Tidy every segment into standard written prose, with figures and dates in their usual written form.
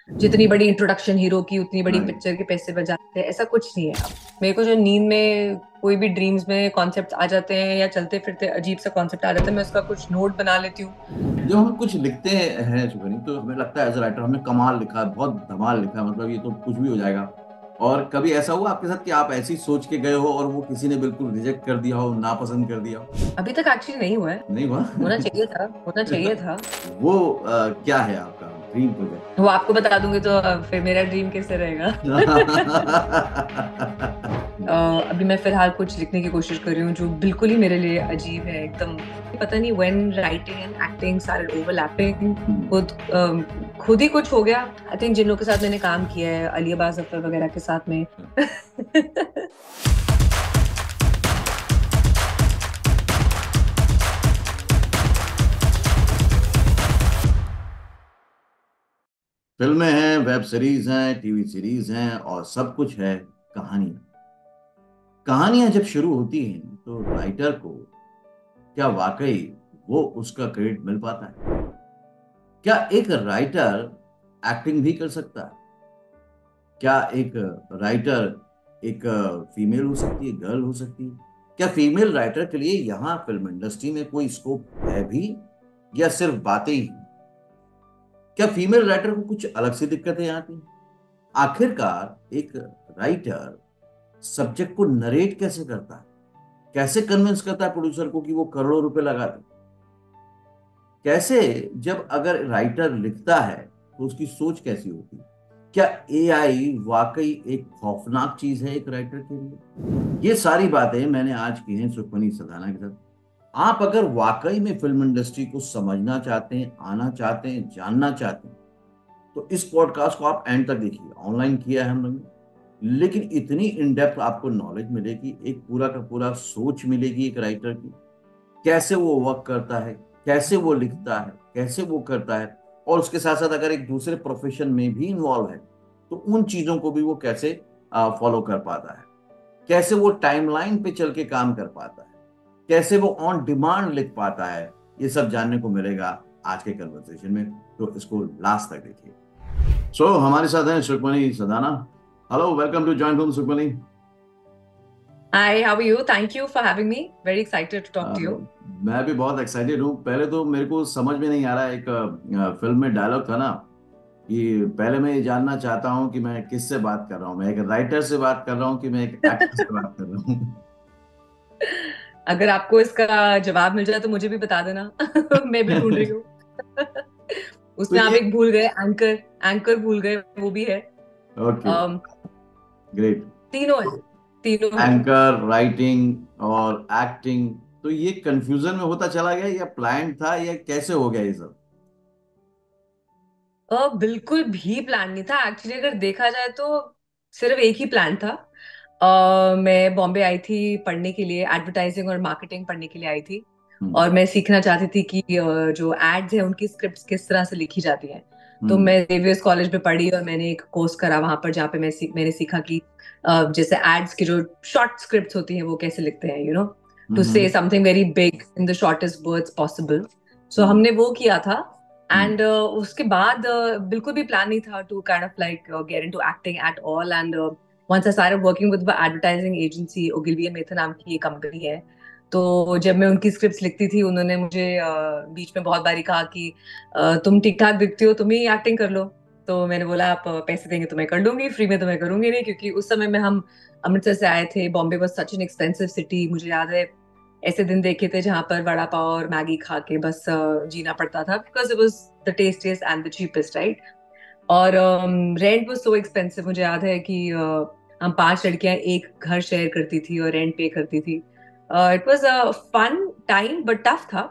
जितनी बड़ी introduction hero की उतनी बड़ी राइट। पिक्चर के पैसे बच जाते हैं, ऐसा कुछ नहीं है अब। मेरे को जो नींद में कोई भी ड्रीम्स में कॉन्सेप्ट आ जाते हैं या चलते फिरते अजीब सा कॉन्सेप्ट आ जाता है, मैं उसका कुछ नोट बना लेती हूँ। जब हम कुछ लिखते हैं सुखनी, तो हमें लगता है एज राइटर हमने कमाल लिखा है, बहुत धमाल लिखा है, मतलब ये तो कुछ भी हो जाएगा। और कभी ऐसा हुआ आपके साथ कि आप ऐसी सोच के गए हो और वो किसी ने बिल्कुल रिजेक्ट कर दिया हो, नापसंद कर दिया हो? अभी तक एक्चुअली नहीं हुआ है। नहीं हुआ? होना चाहिए था, होना चाहिए था। वो क्या है आपका ड्रीम प्रोजेक्ट? वो आपको बता दूंगी तो फिर मेरा ड्रीम कैसे रहेगा। अभी मैं फिलहाल कुछ लिखने की कोशिश कर रही हूँ जो बिल्कुल ही मेरे लिए अजीब है एकदम। पता नहीं when writing and acting started overlapping, खुद खुद ही कुछ हो गया। आई थिंक जिन लोगों के साथ मैंने काम किया है, अली अब्बास जफर वगैरह के साथ में। फिल्में हैं, वेब सीरीज हैं, टीवी सीरीज हैं, और सब कुछ है। कहानियां। कहानियां जब शुरू होती हैं तो राइटर को क्या वाकई वो उसका क्रेडिट मिल पाता है? क्या एक राइटर एक्टिंग भी कर सकता है? क्या एक राइटर एक फीमेल हो सकती है, गर्ल हो सकती है? क्या फीमेल राइटर के लिए यहाँ फिल्म इंडस्ट्री में कोई स्कोप है भी, या सिर्फ बातें ही हैं? क्या फीमेल राइटर को कुछ अलग सी दिक्कतें आती हैं? आखिरकार एक राइटर सब्जेक्ट को नरेट कैसे करता है? कैसे कन्विंस करता है प्रोड्यूसर को कि वो करोड़ों रुपए लगा दे? कैसे, जब अगर राइटर लिखता है तो उसकी सोच कैसी होती है? क्या एआई वाकई एक खौफनाक चीज है एक राइटर के लिए? ये सारी बातें मैंने आज की हैं सुखमनी सदाना के साथ। आप अगर वाकई में फिल्म इंडस्ट्री को समझना चाहते हैं, आना चाहते हैं, जानना चाहते हैं, तो इस पॉडकास्ट को आप एंड तक देखिए। ऑनलाइन किया है हम लोगों ने, लेकिन इतनी इन डेप्थ आपको नॉलेज मिलेगी, एक पूरा का पूरा सोच मिलेगी एक राइटर की, कैसे वो वर्क करता है, कैसे वो लिखता है, कैसे वो करता है। और उसके साथ साथ अगर एक दूसरे प्रोफेशन में भी इन्वॉल्व है तो उन चीजों को भी वो कैसे फॉलो कर पाता है, कैसे वो टाइमलाइन पे चल के काम कर पाता है, कैसे वो ऑन डिमांड लिख पाता है। ये सब जानने को मिलेगा आज के कन्वर्सेशन में, तो इसको लास्ट तक देखिए। हमारे साथ हैं Sukhmani Sadana. Hello, welcome to joint home Sukhmani. Hi, how are you? Thank you for having me. Very excited to talk to you. मैं भी बहुत एक्साइटेड हूँ। पहले तो मेरे को समझ में नहीं आ रहा, एक फिल्म में डायलॉग था ना कि पहले मैं ये जानना चाहता हूँ कि मैं किससे बात कर रहा हूँ, मैं एक राइटर से बात कर रहा हूँ कि मैं एक एक्टर से बात कर रहा हूँ। अगर आपको इसका जवाब मिल जाए तो मुझे भी बता देना। मैं भी ढूंढ रही हूँ। तो उसमें आप ये एक भूल गए, एंकर। एंकर भूल गए, वो भी है। ओके, अम, ग्रेट। तीनों है, तीनों है। एंकर, राइटिंग और एक्टिंग, तो ये कंफ्यूजन में होता चला गया या प्लान था या कैसे हो गया ये सब? बिल्कुल भी प्लान नहीं था एक्चुअली, अगर देखा जाए तो सिर्फ एक ही प्लान था। मैं बॉम्बे आई थी पढ़ने के लिए, एडवर्टाइजिंग और मार्केटिंग पढ़ने के लिए आई थी। हम्म। और मैं सीखना चाहती थी कि जो एड्स है उनकी स्क्रिप्ट्स किस तरह से लिखी जाती हैं। तो हम्म। मैं जेवियर्स कॉलेज में पढ़ी और मैंने एक कोर्स करा वहां पर, जहाँ पे मैंने सीखा कि जैसे एड्स की जो शॉर्ट स्क्रिप्ट्स होती हैं वो कैसे लिखते हैं, to say hmm. Something very big in the shortest words possible. So hmm. हमने वो किया था। हम्म। एंड उसके बाद बिल्कुल भी प्लान नहीं था to kind of like get into acting at all. And once I started working with advertising agency, Ogilvy and Mather नाम की ये कंपनी है। तो जब मैं उनकी स्क्रिप्ट्स लिखती थी, उन्होंने मुझे बीच में बहुत बारी कहा कि तुम ठीक ठाक दिखती हो, तुम ही एक्टिंग कर लो। तो मैंने बोला आप पैसे देंगे तो मैं कर लूंगी, फ्री में तो मैं करूंगी नहीं, क्योंकि उस समय में हम अमृतसर से आए थे। Bombay was such an expensive city. मुझे याद है ऐसे दिन देखे थे जहां पर वड़ा पाव और मैगी खा के बस जीना पड़ता था, because it was the tastiest and the cheapest, right. और रेंट वाज सो एक्सपेंसिव। मुझे याद है कि हम पांच लड़कियां एक घर शेयर करती थी और रेंट पे करती थी। It was a fun time but tough था।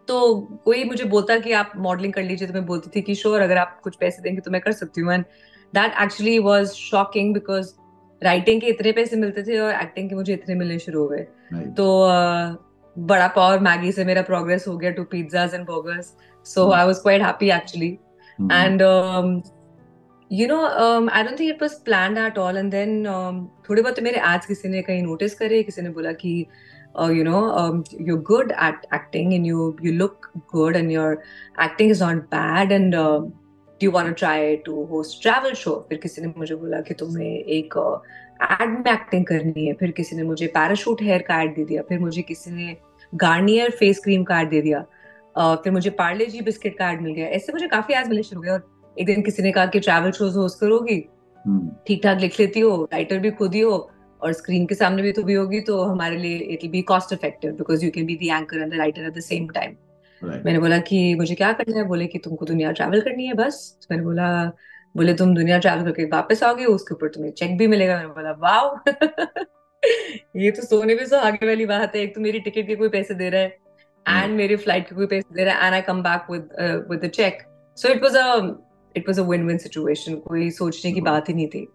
तो कोई मुझे बोलता कि आप मॉडलिंग कर लीजिए, तो मैं बोलती थी कि श्योर, अगर आप कुछ पैसे देंगे तो मैं कर सकती हूँ। And that actually was shocking, because writing के इतने पैसे मिलते थे और एक्टिंग के मुझे इतने मिलने शुरू हो गए। राइट। तो बड़ा पाव और मैगी से मेरा प्रोग्रेस हो गया to pizzas and burgers. So I was quite happy actually. Hmm. And I don't think it was planned at all. And then थोड़े बहुत मेरे एड्स किसी ने कहीं नोटिस करे, किसी ने बोला कि you're good at acting and you look good and your acting is not bad. And do you want to try to host travel show, फिर किसी ने मुझे बोला कि तुम्हें एक एड में एक्टिंग करनी है, फिर किसी ने मुझे पैराशूट हेयर का एड दे दिया, फिर मुझे किसी ने गार्नियर फेस क्रीम का एड दे दिया, फिर मुझे पार्ले जी बिस्किट का एड मिल गया। ऐसे मुझे काफी एड्स मिलने शुरू हो गए। और एक दिन किसी ने कहा कि ट्रैवल शोज होस्ट करोगी, हम्म। ठीक ठाक लिख लेती हो, राइटर भी खुद ही हो, और स्क्रीन के सामने भी तो भी होगी, तो हमारे लिए it will be cost effective because you can be the anchor and the writer at the same time. Right. मैंने बोला कि मुझे क्या करना है, बोले कि तुमको दुनिया ट्रैवल करनी है बस। तो मैंने बोला, बोले तुम दुनिया ट्रैवल करके वापस आओगे, उसके ऊपर तुम्हें चेक भी मिलेगा। मैंने बोला वाह ये तो सोने पे सुहागे वाली बात है, एक तो मेरी टिकट के कोई पैसे दे रहा है राइट। एंड मेरे फ्लाइट के कोई पैसे दे रहा है, and I come back with the cheque. So it was a win win situation, कोई सोचने की बात ही नहीं थी।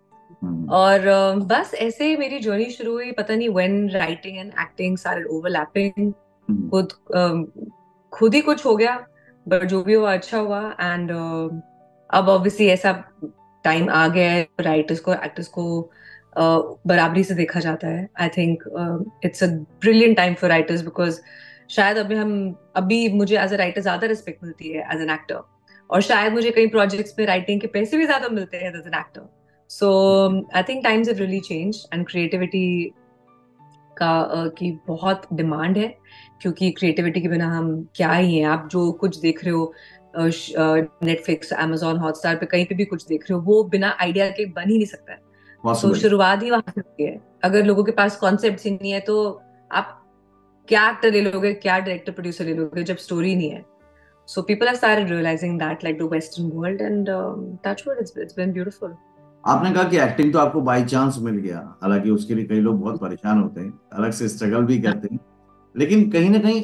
हम्म। और बस ऐसे ही मेरी जर्नी शुरू हुई, पता नहीं when writing and acting started overlapping. Hmm. खुद खुद ही कुछ हो गया, बट जो भी हुआ अच्छा हुआ। एंड अब ऑब्वियसली ऐसा टाइम आ गया है, राइटर्स को एक्टर्स को बराबरी से देखा जाता है। I think it's a brilliant time for writers, because शायद अभी मुझे एज अ राइटर ज्यादा रिस्पेक्ट मिलती है एज एन एक्टर, और शायद मुझे कई प्रोजेक्ट्स में राइटिंग के पैसे भी ज्यादा मिलते हैं as an actor. So I think times have really change, and creativity की बहुत डिमांड है, क्योंकि क्रिएटिविटी के बिना हम क्या ही हैं। आप जो कुछ देख रहे हो नेटफ्लिक्स, amazon हॉटस्टार पे, कहीं पे भी कुछ देख रहे हो, वो बिना आइडिया के बन ही नहीं सकता है। तो पॉसिबल। शुरुआत ही वहां से होती है। अगर लोगों के पास कॉन्सेप्ट ही नहीं है, तो आप क्या एक्टर ले लोगे, क्या डायरेक्टर प्रोड्यूसर ले लोगे जब स्टोरी नहीं है। So people have started realising that, like the western world, and touch wood, it's been beautiful. आपने कहा कि एक्टिंग तो आपको बाय चांस मिल गया, हालांकि उसके लिए कई लोग बहुत परेशान होते हैं, अलग से स्ट्रगल भी करते हैं, लेकिन कहीं ना कहीं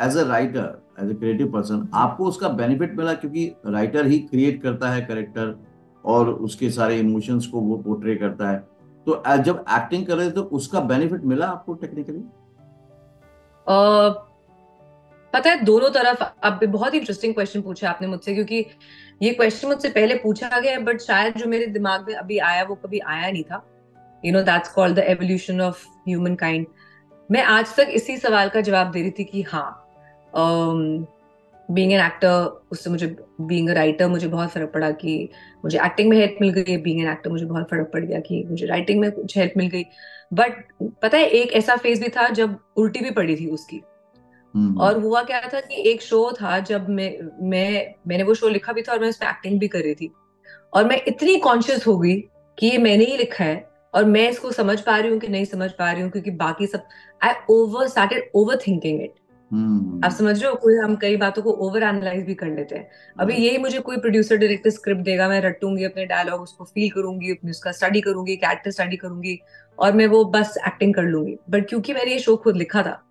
as a writer, as a creative person आपको उसका बेनिफिट मिला, क्योंकि राइटर ही क्रिएट करता है कैरेक्टर और उसके सारे इमोशंस को वो पोर्ट्रे करता है। तो जब एक्टिंग कर रहे थे तो उसका बेनिफिट मिला आपको टेक्निकली? पता है, दोनों तरफ। अब बहुत इंटरेस्टिंग क्वेश्चन पूछा आपने मुझसे, क्योंकि ये क्वेश्चन मुझसे पहले पूछा गया है, बट शायद जो मेरे दिमाग में अभी आया वो कभी आया नहीं था। That's called the evolution of human kind. मैं आज तक इसी सवाल का जवाब दे रही थी कि हाँ, बीइंग एन एक्टर, उससे मुझे, बीइंग अ राइटर, मुझे बहुत फर्क पड़ा कि मुझे एक्टिंग में हेल्प मिल गई, बीइंग एन एक्टर मुझे बहुत फर्क पड़ गया कि मुझे राइटिंग में कुछ हेल्प मिल गई। बट पता है, एक ऐसा फेज भी था जब उल्टी भी पड़ी थी उसकी। हम्म। और हुआ क्या था कि एक शो था, जब मैंने वो शो लिखा भी था और मैं उसमें एक्टिंग भी कर रही थी, और मैं इतनी कॉन्शियस हो गई कि ये मैंने ही लिखा है, और मैं इसको समझ पा रही हूँ कि नहीं समझ पा रही हूँ, क्योंकि बाकी सब, I started over thinking it. आप हम्म। समझ रहे हो, कोई हम कई बातों को ओवर एनालाइज भी कर लेते हैं। अभी राइट। यही मुझे कोई प्रोड्यूसर डायरेक्टर स्क्रिप्ट देगा, मैं रटूंगी अपने डायलॉग, उसको फील करूंगी, अपने उसका स्टडी करूंगी, कैरेक्टर स्टडी करूंगी, और मैं वो बस एक्टिंग कर लूंगी। बट क्योंकि मैंने ये शो खुद लिखा था,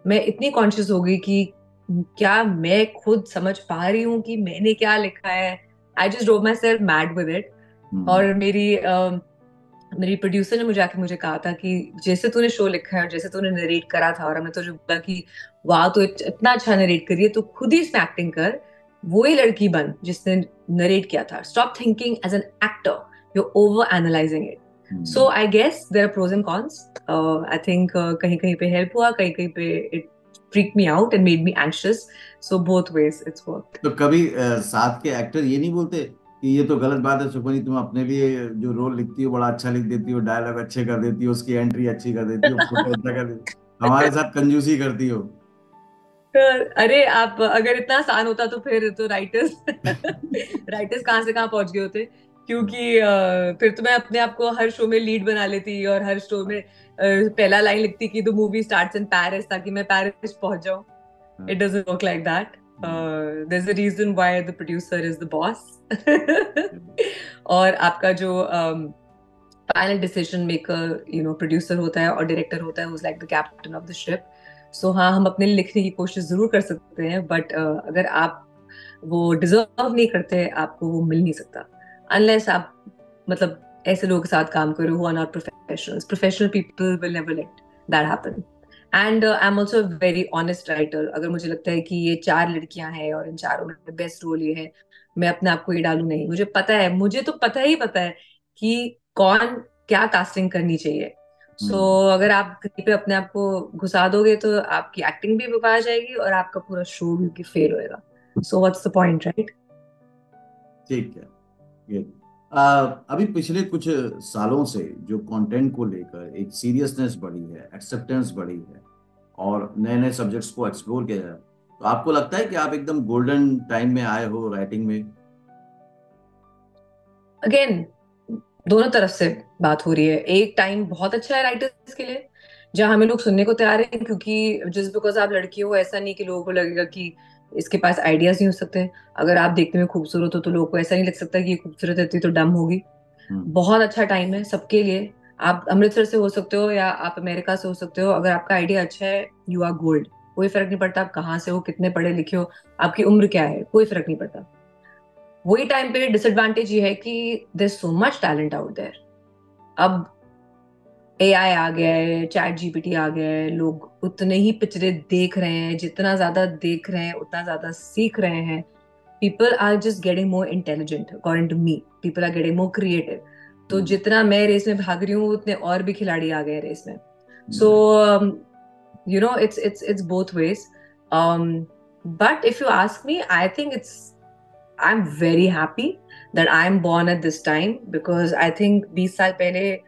मैं इतनी कॉन्शियस हो गई कि क्या मैं खुद समझ पा रही हूँ कि मैंने क्या लिखा है। I just drove myself mad with it. Hmm. और मेरी प्रोड्यूसर ने मुझे आके मुझे कहा था कि जैसे तूने शो लिखा है और जैसे तूने नरेट करा था, और हमने तुझे बोला कि वाह तो इतना अच्छा नरेट करिए, तो खुद ही इसमें एक्टिंग कर, वो ही लड़की बन जिसने नरेट किया था। Stop thinking as an actor, you over analysing it. So hmm. I guess there are pros and cons. I think कहीं कहीं पे हेल्प हुआ, कहीं कहीं पे it freaked me out and made me anxious. So both ways it's worked. तो कभी साथ के एक्टर ये नहीं बोलते कि ये तो गलत बात है सुपनी, तुम अपने लिए जो रोल लिखती हो बड़ा अच्छा लिख देती हो, डायलॉग अच्छे कर देती हो, उसकी एंट्री अच्छी कर देती हो, फोटो अच्छा कर देती हो, हमारे साथ कंजूसी करती हो? अरे आप, अगर इतना आसान होता तो फिर तो राइटर्स राइटर्स कहाँ से कहाँ पहुंच गए होते। क्योंकि फिर तो मैं अपने आप को हर शो में लीड बना लेती, और हर शो में पहला लाइन लिखती कि the movie starts in Paris, ताकि मैं पेरिस पहुंच जाऊं। It doesn't work like that. There is a reason why the producer is the boss और आपका जो फाइनल डिसीजन मेकर प्रोड्यूसर होता है, और डायरेक्टर होता है, like the captain of the ship. So हाँ, हम अपने लिए लिखने की कोशिश जरूर कर सकते हैं, बट अगर आप वो डिजर्व नहीं करते, आपको वो मिल नहीं सकता, अनलेस आप, मतलब, ऐसे लोगों के साथ काम करो who are not professionals. Professional people will never let that happen. And I am also very honest writer. अगर मुझे लगता है कि ये 4 लड़कियां हैं और इन चारों में बेस्ट रोल ये है, मैं अपने आप को ये डालू नहीं। मुझे पता है, मुझे तो पता है कि कौन क्या कास्टिंग करनी चाहिए। सो हम्म। अगर आप कहीं पे अपने आप को घुसा दोगे, तो आपकी एक्टिंग भी बर्बाद जाएगी और आपका पूरा शो भी फेल होएगा। So what's the point, right? ठीक है। ये अभी पिछले कुछ सालों से जो कंटेंट को लेकर एक सीरियसनेस बढ़ी है, एक्सेप्टेंस बढ़ी है, और नए नए सब्जेक्ट्स को एक्सप्लोर किया जाए, तो आपको लगता है कि आप एकदम गोल्डन टाइम में आए हो राइटिंग में? अगेन, दोनों तरफ से बात हो रही है। एक टाइम बहुत अच्छा है राइटर्स के लिए, जहां हमें लोग सुनने को तैयार हैं, क्योंकि जस्ट बिकॉज आप लड़की हो ऐसा नहीं कि लोगों को लगेगा कि इसके पास आइडियाज नहीं हो सकते। अगर आप देखने में खूबसूरत हो तो लोगों को ऐसा नहीं लग सकता कि ये खूबसूरत है तो डम होगी। हम्म। बहुत अच्छा टाइम है सबके लिए। आप अमृतसर से हो सकते हो या आप अमेरिका से हो सकते हो, अगर आपका आइडिया अच्छा है यू आर गोल्ड। कोई फर्क नहीं पड़ता आप कहाँ से हो, कितने पढ़े लिखे हो, आपकी उम्र क्या है, कोई फर्क नहीं पड़ता। वही टाइम पे डिसएडवांटेज ये है कि there so much talent out there. अब एआई आ गया है, चैट जीपीटी आ गया है, लोग उतने ही पिक्चरें देख रहे हैं, जितना ज्यादा देख रहे हैं उतना ज्यादा सीख रहे हैं। People are just getting more intelligent according to me, people are getting more creative. तो हम्म। जितना मैं रेस में भाग रही हूँ उतने और भी खिलाड़ी आ गए रेस में। सो Right. it's both ways. But if you ask me, I think I'm very happy that I'm born at this time, because I think 20 साल पहले,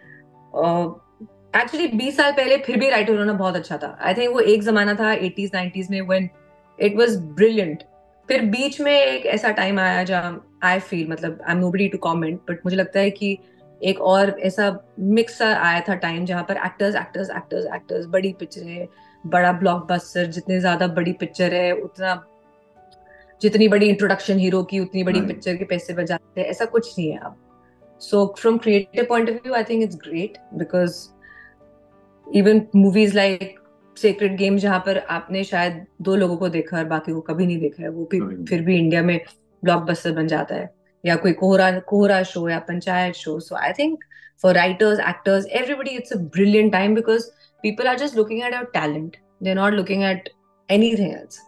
एक्चुअली 20 साल पहले फिर भी राइटर होना बहुत अच्छा था। आई थिंक वो एक जमाना था 80s 90s में व्हेन इट वाज ब्रिलियंट। फिर बीच में एक ऐसा टाइम आया जहाँ आई फील, मतलब I am nobody to comment, but मुझे लगता है कि एक और ऐसा मिक्स आया था टाइम जहां पर एक्टर्स एक्टर्स एक्टर्स एक्टर्स, बड़ी पिक्चरें, बड़ा ब्लॉकबस्टर, जितने ज्यादा बड़ी पिक्चर है उतना, जितनी बड़ी इंट्रोडक्शन हीरो की उतनी बड़ी Right. पिक्चर के पैसे बजाते हैं, ऐसा कुछ नहीं है अब। So from creative point of view I think it's great, because even movies like sacred game, जहां पर आपने शायद 2 लोगों को देखा और बाकी को कभी नहीं देखा है, वो भी Right. फिर भी इंडिया में ब्लॉकबस्टर बन जाता है। या कोई कोहरा कोहरा शो या Panchayat show. So I think for writers actors everybody it's a brilliant time, because people are just looking at your talent, they are not looking at anything else.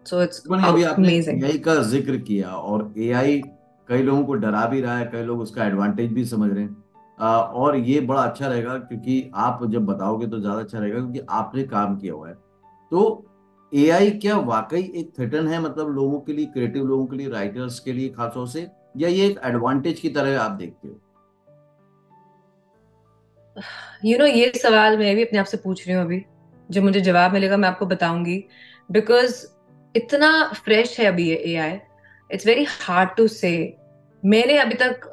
So it's Supni, अभी आपने amazing. AI का जिक्र किया, और AI कई लोगों को डरा भी रहा है, कई लोग उसका एडवांटेज भी समझ रहे हैं। और ये बड़ा अच्छा रहेगा, क्योंकि आप जब बताओगे तो ज्यादा अच्छा रहेगा, क्योंकि आपने काम किया हुआ है। तो एआई क्या वाकई एक थ्रेटन है, मतलब लोगों के लिए, क्रिएटिव लोगों के लिए, राइटर्स के लिए खासतौर से, या ये एक एडवांटेज की तरह आप देखते हो? ये सवाल मैं भी अपने आप से पूछ रही हूँ अभी। जब मुझे जवाब मिलेगा मैं आपको बताऊंगी, बिकॉज इतना फ्रेश है अभी ये AI. It's very hard to say. मैंने अभी तक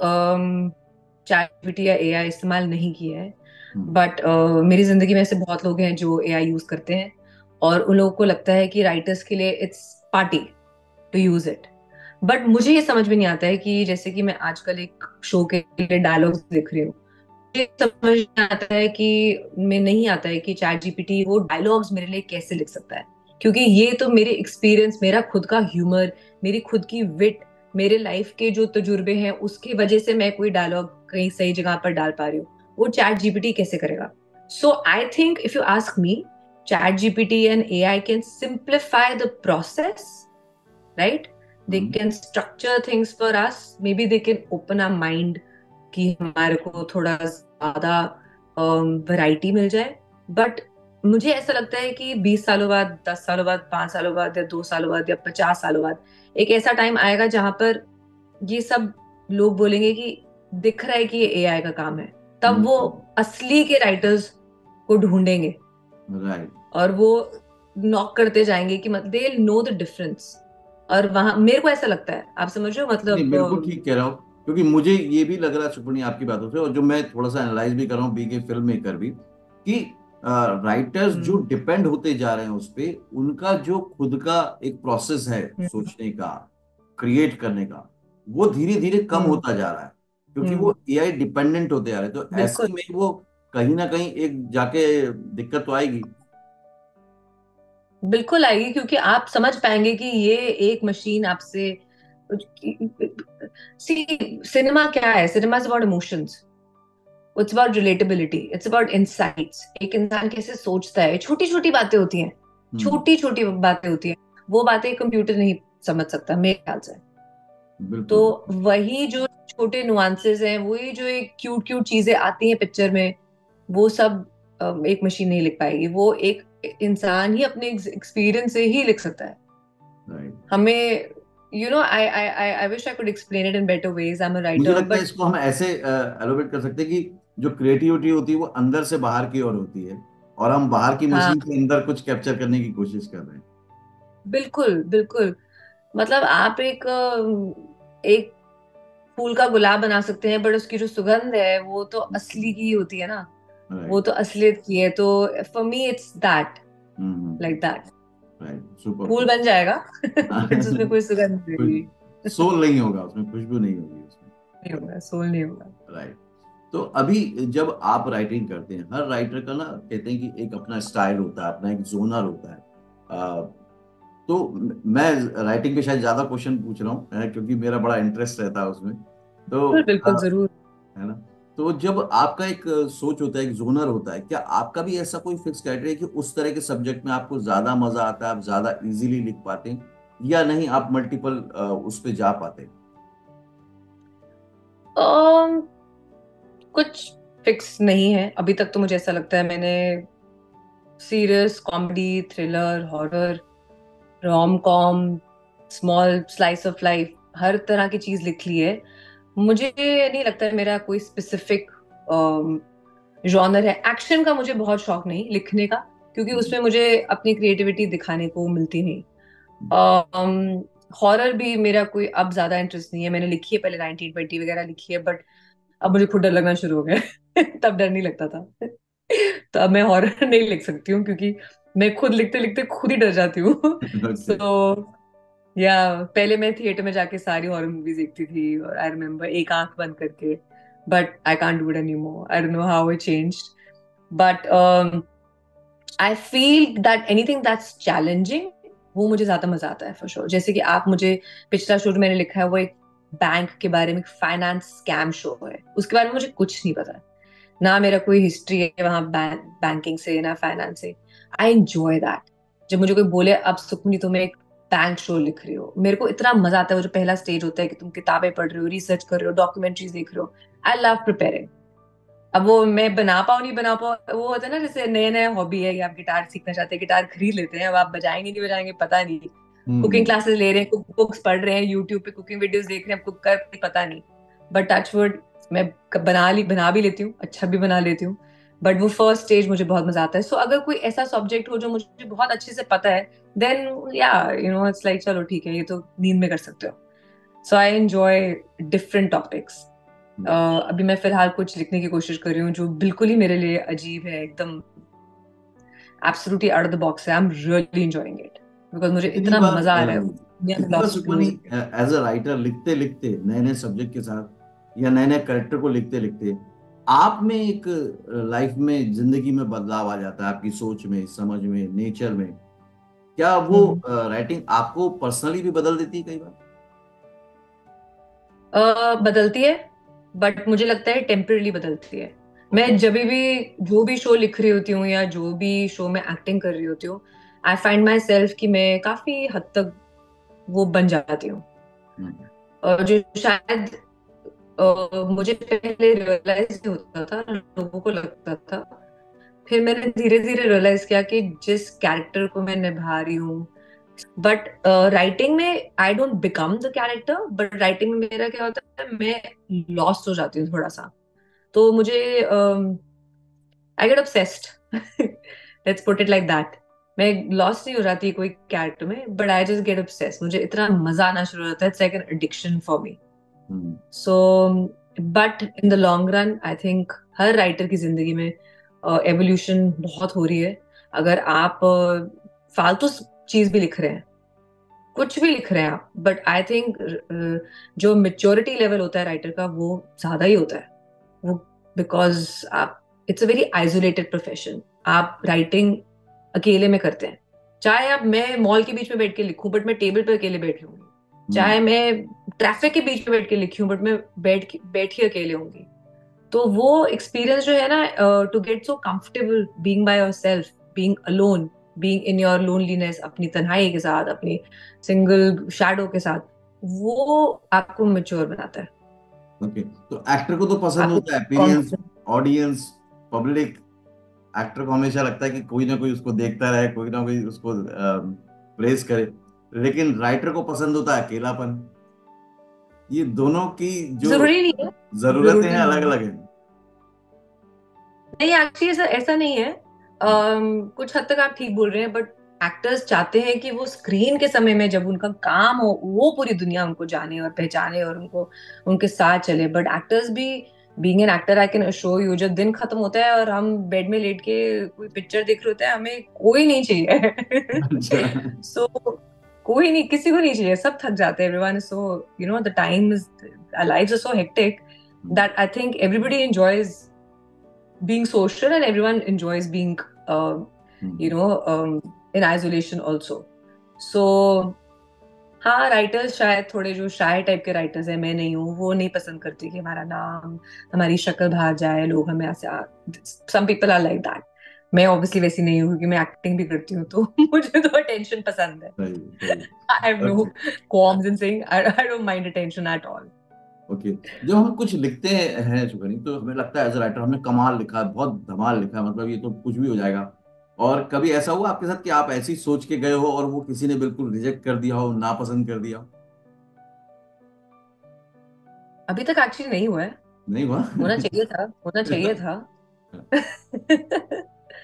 चैट जीपीटी या एआई इस्तेमाल नहीं किया है, हम्म। बट मेरी जिंदगी में ऐसे बहुत लोग हैं जो एआई यूज करते हैं, और उन लोगों को लगता है कि राइटर्स के लिए it's party to use it. But मुझे ये समझ में नहीं आता है कि जैसे कि मैं आजकल एक शो के लिए डायलॉग्स लिख रही हूँ, मुझे समझ नहीं आता है कि मैं नहीं आता है कि चैट जीपीटी वो डायलॉग्स मेरे लिए कैसे लिख सकता है। क्योंकि ये तो मेरे एक्सपीरियंस, मेरा खुद का ह्यूमर, मेरी खुद की विट, मेरे लाइफ के जो तजुर्बे हैं उसकी वजह से मैं कोई डायलॉग कहीं सही जगह पर डाल पा रही हूँ, वो चैट जीपीटी कैसे करेगा? So I think if you ask me, ChatGPT and AI can simplify the process, right? They hmm. Can structure things for us, maybe they can open our mind कि हमारे को थोड़ा ज्यादा variety मिल जाए। But मुझे ऐसा लगता है कि 20 सालों बाद, 10 सालों बाद, 5 सालों बाद, या 2 सालों बाद, या 50 सालों बाद एक ऐसा टाइम आएगा जहां पर ये सब लोग बोलेंगे कि दिख रहा है कि ये एआई का काम है। तब वो हम्म। असली के राइटर्स को ढूंढेंगे, राइट। और वो नॉक करते जाएंगे कि दे नो द डिफरेंस। और वहां मेरे को ऐसा लगता है, आप समझ रहे हो नहीं, मतलब। बिल्कुल ठीक कह रहा हूँ, क्योंकि मुझे ये भी लग रहा है सुपनी आपकी बातों से, और जो मैं थोड़ा सा एनालाइज भी कर रहा हूँ बी के फिल्म मेकर भी, कि राइटर्स जो हम्म, डिपेंड होते जा रहे हैं उस पे, उनका जो खुद का एक प्रोसेस है हम्म, सोचने का, क्रिएट करने का, वो धीरे धीरे कम हम्म, होता जा रहा है, क्योंकि हम्म, वो एआई डिपेंडेंट होते जा रहे हैं। तो बिल्कुल। ऐसे में वो कहीं ना कहीं एक जाके दिक्कत तो आएगी। बिल्कुल आएगी, क्योंकि आप समझ पाएंगे कि ये एक मशीन आपसे। सी, सिनेमा क्या है? Cinema is about emotions, it's about relatability, it's about insights. एक इंसान कैसे सोचता है, छोटी छोटी बातें होती हैं, हम्म। छोटी छोटी बातें होती हैं, वो बातें कंप्यूटर नहीं समझ सकता मेरे ख्याल से। तो बिल्कुल। वही जो छोटे नुआंसेस हैं, वही जो एक क्यूट क्यूट चीजें आती हैं पिक्चर में, वो सब एक मशीन नहीं लिख पाएगी। वो एक इंसान ही अपने एक्सपीरियंस से ही लिख सकता है। राइट। हमें I wish I could explain it in better ways. I'm a मुझे writer, लगता है but इसको हम ऐसे एलोबेट कर सकते हैं कि जो क्रिएटिविटी होती है वो अंदर से बाहर की ओर होती है, और हम बाहर की हाँ, मशीन के अंदर कुछ कैप्चर करने की कोशिश कर रहे हैं। बिल्कुल बिल्कुल। मतलब आप एक फूल का गुलाब बना सकते हैं, बट उसकी जो सुगंध है वो तो असली की ही होती है ना, वो राइट। तो असलियत की है। तो for me it's that, like that. Right, super. Fool बन जाएगा बट उसमें कोई सुगंध नहीं कुछ होगी। सोल नहीं होगा उसमें, खुशबू नहीं होगी उसमें। नहीं होगा, सोल नहीं होगा। राइट। तो अभी जब आप राइटिंग करते हैं, हर राइटर का ना कहते हैं कि एक अपना स्टाइल होता है, अपना एक जोनर होता है। तो मैं राइटिंग पे शायद ज्यादा क्वेश्चन पूछ रहा हूँ, क्योंकि मेरा बड़ा इंटरेस्ट रहता है उसमें। तो बिल्कुल बिल्कुल, जरूर। है ना। तो जब आपका एक सोच होता है, एक जोनर होता है, क्या आपका भी ऐसा कोई फिक्स क्राइटेरिया कि उस तरह के सब्जेक्ट में आपको ज्यादा मजा आता है, आप ज्यादा इजीली लिख पाते हैं, या नहीं आप मल्टीपल उस पे जा पाते हैं? um, कुछ फिक्स नहीं है अभी तक। तो मुझे ऐसा लगता है मैंने serious, comedy, thriller, horror, rom com, small slice of life, हर तरह की चीज लिख ली है। मुझे नहीं लगता है मेरा कोई स्पेसिफिक जॉनर है। एक्शन का मुझे बहुत शौक नहीं लिखने का, क्योंकि हम्म, उसमें मुझे अपनी क्रिएटिविटी दिखाने को मिलती नहीं। हॉरर भी मेरा कोई अब ज्यादा इंटरेस्ट नहीं है। मैंने लिखी है पहले 1920 वगैरह लिखी है, बट अब मुझे खुद डर लगना शुरू हो गया है। तब डर नहीं लगता था। तो अब मैं हॉरर नहीं लिख सकती हूँ, क्योंकि मैं खुद लिखते लिखते खुद ही डर जाती हूँ। ओके। सो या पहले मैं थिएटर में जाके सारी हॉरर मूवीज देखती थी, और आई रिमेम्बर एक आंख बंद करके। But I can't do it any more, I don't know how it changed. But I feel that anything that's challenging, वो मुझे ज्यादा मजा आता है, फॉर श्योर। जैसे कि आप मुझे, पिछला शो जो मैंने लिखा है वो एक बैंक के बारे में, फाइनेंस स्कैम शो है। उसके बारे में मुझे कुछ नहीं पता है, ना मेरा कोई हिस्ट्री है वहां बैंकिंग से, ना फाइनेंस से। I enjoy that. जब मुझे कोई बोले अब सुखमनी तुम्हें एक बैंक शो लिख रही हो, मेरे को इतना मजा आता है। वो जो पहला स्टेज होता है कि तुम किताबें पढ़ रहे हो, रिसर्च कर रहे हो, डॉक्यूमेंट्रीज देख रहे हो। I love preparing. अब वो मैं बना पाऊँ नहीं बना पाऊँ, वो होता है ना, जैसे नया नया हॉबी है कि आप गिटार सीखना चाहते हैं, गिटार खरीद लेते हैं, अब आप बजाएंगे नहीं बजाएंगे पता नहीं। कुकिंग हम्म। क्लासेस ले रहे हैं, कुक बुक्स पढ़ रहे हैं, यूट्यूब पे कुकिंग वीडियोस देख रहे हैं, कुक कर पता नहीं। बट टचवुड, मैं बना भी लेती हूँ, अच्छा भी बना लेती हूँ। बट वो फर्स्ट स्टेज मुझे बहुत मजा आता है। सो अगर कोई ऐसा सब्जेक्ट हो जो मुझे बहुत अच्छे से पता है, देन या इट्स लाइक चलो ठीक है, ये तो नींद में कर सकते हो। सो आई एंजॉय डिफरेंट टॉपिक्स। अभी मैं फिलहाल कुछ लिखने की कोशिश कर रही हूँ जो बिल्कुल ही मेरे लिए अजीब है, एकदम absolutely out of the box है। I am really enjoying it, because मुझे कितनी इतना बार मजा आ रहा है उस दुनिया में कितनी बार लॉस्ट सुखमनी, होने के। एज अ राइटर लिखते लिखते नए नए सब्जेक्ट के साथ या नए नए करेक्टर को लिखते लिखते आप में एक लाइफ में, जिंदगी में बदलाव आ जाता है, आपकी सोच में, समझ में, नेचर में? क्या वो हम्म। राइटिंग आपको पर्सनली भी बदल देती है कई बार? बदलती है, बट मुझे लगता है टेम्परली बदलती है। ओके। मैं जब भी जो भी शो लिख रही होती हूँ या जो भी शो में एक्टिंग कर रही होती हूँ, आई फाइंड माई सेल्फ कि मैं काफी हद तक वो बन जाती हूँ। हम्म। जो शायद मुझे पहले रियलाइज नहीं होता था, लोगों को लगता था। फिर मैंने धीरे धीरे रियलाइज किया कि जिस कैरेक्टर को मैं निभा रही हूँ, बट राइटिंग में I don't become the character, but writing में मेरा क्या होता है, मैं लॉस्ट हो जाती हूँ थोड़ा सा। तो मुझे I get obsessed, let's put it like that. मैं लॉस्ट नहीं हो जाती कोई कैरेक्टर में, but I just get obsessed. मुझे इतना मजा आना शुरू हो जाता है, it's like an addiction for me. Hmm. So but in the long run I think her writer की जिंदगी में एवोल्यूशन बहुत हो रही है। अगर आप फालतू चीज भी लिख रहे हैं, कुछ भी लिख रहे हैं आप, बट आई थिंक जो मेच्योरिटी लेवल होता है राइटर का, वो ज्यादा ही होता है। वो बिकॉज आप, it's a very isolated profession. आप राइटिंग अकेले में करते हैं। चाहे आप, मैं मॉल के बीच में बैठ के लिखूं बट मैं टेबल पे अकेले बैठी हूँ, हम्म। चाहे मैं ट्रैफिक के बीच में बैठ के लिखी हूँ बट मैं बैठ ही अकेले होंगी। तो वो एक्सपीरियंस जो है ना, to get so comfortable being by yourself, being alone, being in your loneliness, अपनी तन्हाई के साथ, अपनी सिंगल शैडो के साथ, वो आपको मैच्योर बनाता है। ओके। तो एक्टर को तो पसंद आपको होता है appearance, confidence. Audience, public. Actor को हमेशा लगता है कि कोई ना कोई उसको देखता रहे, कोई ना कोई उसको प्रेज करे। लेकिन राइटर को पसंद होता है अकेलापन। ये दोनों की जो जरूरी नहीं है। जरूरतें हैं जरूरी अलग नहीं है। अलग हैं। नहीं, एक्चुअली ऐसा ऐसा नहीं है। कुछ हद तक आप ठीक बोल रहे हैं, बट एक्टर्स चाहते हैं कि वो स्क्रीन के समय में जब उनका काम हो वो पूरी दुनिया उनको जाने और पहचाने और उनको उनके साथ चले। बट एक्टर्स भी, being an actor, I can assure you, जब दिन खत्म होता है और हम बेड में लेट के कोई पिक्चर देख रहे होते हैं, हमें कोई नहीं चाहिए। अच्छा। सो कोई नहीं, किसी को नहीं चाहिए, सब थक जाते हैं। Everyone is so, the time is, our lives are so hectic that I think everybody enjoys being social and everyone enjoys being uh, you hmm. know in isolation also. So हाँ, राइटर्स शायद थोड़े जो शाय type के writers हैं, मैं नहीं हूँ, वो नहीं पसंद करती कि हमारा नाम, हमारी शक्ल बाहर जाए, लोग हमें ऐसे, some people are like that. मैं ऑब्वियसली वैसी नहीं हूँ क्योंकि मैं एक्टिंग भी करती हूँ, तो मुझे तो अटेंशन पसंद है। सही सही। I have no okay. qualms in saying I don't mind attention at all. Okay. जब हम कुछ लिखते हैं सुखनी, तो हमें लगता है एज राइटर हमने कमाल लिखा है, बहुत धमाल लिखा है, मतलब ये तो कुछ भी हो जाएगा। और कभी ऐसा हुआ आपके साथ कि आप ऐसी सोच के गए हो और वो किसी ने बिल्कुल रिजेक्ट कर दिया हो, नापसंद कर दिया हो? अभी तक एक्चुअली नहीं हुआ है। नहीं हुआ? होना चाहिए था, होना चाहिए था।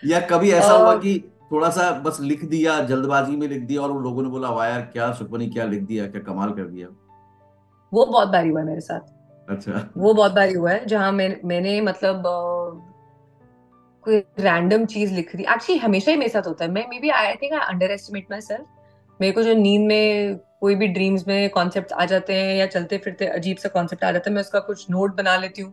या कभी ऐसा हुआ uh, कि थोड़ा सा बस लिख दिया, जल्दबाजी में लिख दिया और उन लोगों ने बोला वाह यार क्या सुखमनी क्या लिख दिया, क्या कमाल कर दिया? वो बहुत बारी हुआ है मेरे साथ। अच्छा। वो बहुत बारी हुआ है जहां मैंने मतलब कोई रैंडम चीज लिख दी। एक्चुअली हमेशा ही मेरे साथ होता है। मैं may be, I think I under estimate my self. मेरे को जो नींद में कोई भी ड्रीम्स में कॉन्सेप्ट आ जाते हैं या चलते फिरते अजीब सा कॉन्सेप्ट आ जाता है, मैं उसका कुछ नोट बना लेती हूँ।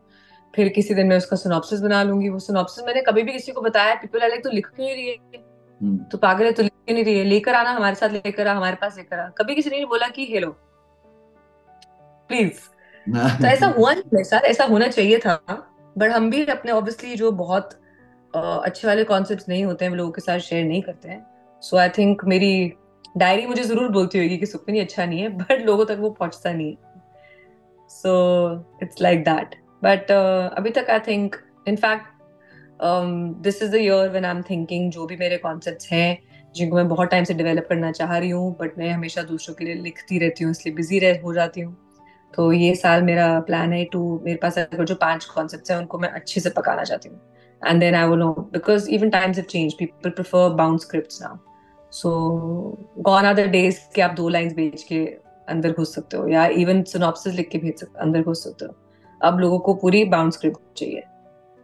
फिर किसी दिन मैं उसका सिनॉप्सिस बना लूंगी। वो सिनॉप्सिस मैंने कभी भी किसी को बताया, पीपल आर लाइक, तू लिख क्यों नहीं रही है, हम्म। तू पागल है, तू लिख क्यों नहीं रही है, लेकर आना, हमारे साथ लेकर आ, हमारे पास लेकर आ। कभी किसी ने नहीं बोला कि हेलो प्लीज। तो ऐसा हुआ नहीं मेरे साथ, ऐसा होना चाहिए था। बट हम भी अपने ऑब्वियसली जो बहुत अच्छे वाले कॉन्सेप्ट्स नहीं होते हैं वो लोगों के साथ शेयर नहीं करते हैं। सो आई थिंक मेरी डायरी मुझे जरूर बोलती होगी कि सुखमनी अच्छा नहीं है, बट लोगों तक वो पहुंचता नहीं है। So it's like that. But अभी तक I think, in fact this is the year when I am thinking, जो भी मेरे कॉन्सेप्ट्स हैं जिनको मैं बहुत टाइम से डेवलप करना चाह रही हूँ, बट मैं हमेशा दूसरों के लिए लिखती रहती हूँ, इसलिए बिजी रह हो जाती हूँ। तो ये साल मेरा प्लान है टू, मेरे पास अगर जो 5 कॉन्सेप्ट्स हैं उनको मैं अच्छे से पकाना चाहती हूँ। And then I will know, because even times have change, people prefer bound scripts now. So gone are the days कि आप 2 लाइंस भेज के अंदर घुस सकते हो, या इवन सिनॉप्सिस लिख के भेज सकते अंदर घुस सकते हो। अब लोगों को पूरी बाउंड स्क्रिप्ट चाहिए।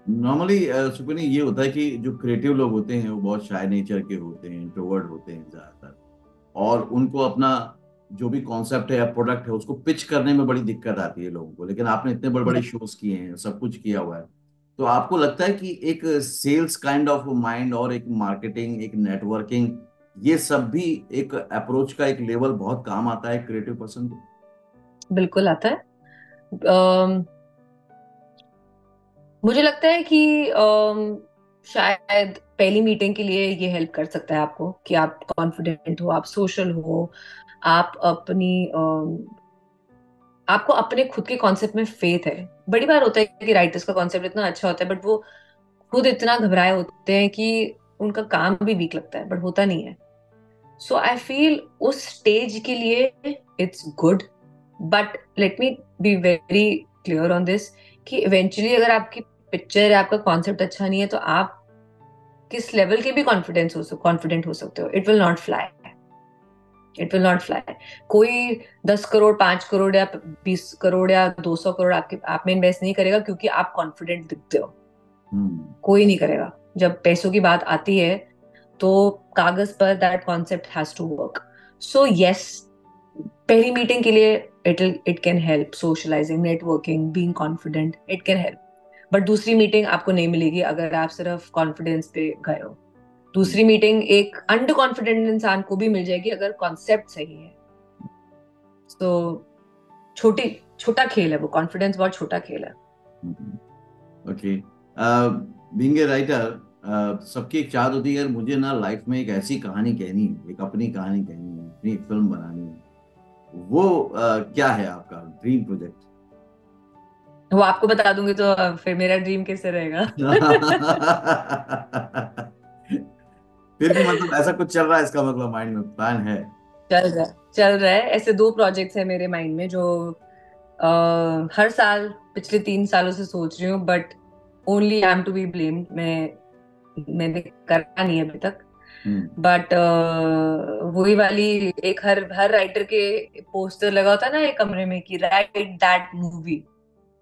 नॉर्मली सुपनी ये होता है कि जो क्रिएटिव लोग होते हैं वो बहुत शाय नेचर के होते हैं, इंट्रोवर्ट होते हैं ज्यादातर, और उनको अपना जो भी कॉन्सेप्ट है या प्रोडक्ट है उसको पिच करने में बड़ी दिक्कत आती है लोगों को। लेकिन आपने इतने बड़े बड़े शोज किए हैं, सब कुछ किया हुआ है, तो आपको लगता है कि एक सेल्स काइंड ऑफ माइंड और एक मार्केटिंग, एक नेटवर्किंग, ये सब भी एक अप्रोच का एक लेवल बहुत काम आता है क्रिएटिव पर्सन को? बिल्कुल आता है। मुझे लगता है कि शायद पहली मीटिंग के लिए ये हेल्प कर सकता है आपको कि आप कॉन्फिडेंट हो, आप सोशल हो, आप अपनी आपको अपने खुद के कॉन्सेप्ट में फेथ है। बड़ी बार होता है कि राइटर्स का कॉन्सेप्ट इतना अच्छा होता है बट वो खुद इतना घबराए होते हैं कि उनका काम भी वीक लगता है, बट होता नहीं है। सो आई फील उस स्टेज के लिए it's good. But let me be very clear on this कि इवेंचुअली अगर आपकी पिक्चर या आपका कॉन्सेप्ट अच्छा नहीं है तो आप किस लेवल के भी कॉन्फिडेंट हो सकते हो, it will not fly. It will not fly. कोई 10 करोड़, 5 करोड़ या 20 करोड़ या 200 करोड़ आपके आप में इन्वेस्ट नहीं करेगा क्योंकि आप कॉन्फिडेंट दिखते हो। हम्म। कोई नहीं करेगा। जब पैसों की बात आती है तो कागज पर that concept has to work. So yes, पहली मीटिंग के लिए it can help, socialising, networking, being confident, it can help. But दूसरी मीटिंग आपको नहीं मिलेगी अगर आप सिर्फ कॉन्फिडेंस पे गए हो। दूसरी मीटिंग एक अंडर कॉन्फिडेंट इंसान को भी मिल जाएगी अगर कॉन्सेप्ट सही है। तो छोटी छोटा खेल है वो, कॉन्फिडेंस बहुत छोटा खेल है। ओके। बीइंग ए राइटर, सबकी एक चाहत होती है यार मुझे ना लाइफ में एक ऐसी कहानी कहनी है, एक अपनी कहानी कहनी है, अपनी एक फिल्म बनानी है। वो क्या है आपका ड्रीम प्रोजेक्ट? वो आपको बता दूंगी तो फिर मेरा ड्रीम कैसे रहेगा। फिर भी मतलब ऐसा कुछ चल रहा है, इसका मतलब माइंड में प्लान है? चल रहा है, चल रहा है। ऐसे 2 प्रोजेक्ट्स है मेरे माइंड में जो हर साल पिछले 3 सालों से सोच रही हूँ, but only I am to be blamed. मैंने करा नहीं अभी तक। हम्म। बट वही वाली, एक हर हर राइटर के पोस्टर लगा होता है ना एक कमरे में कि राइट दैट मूवी,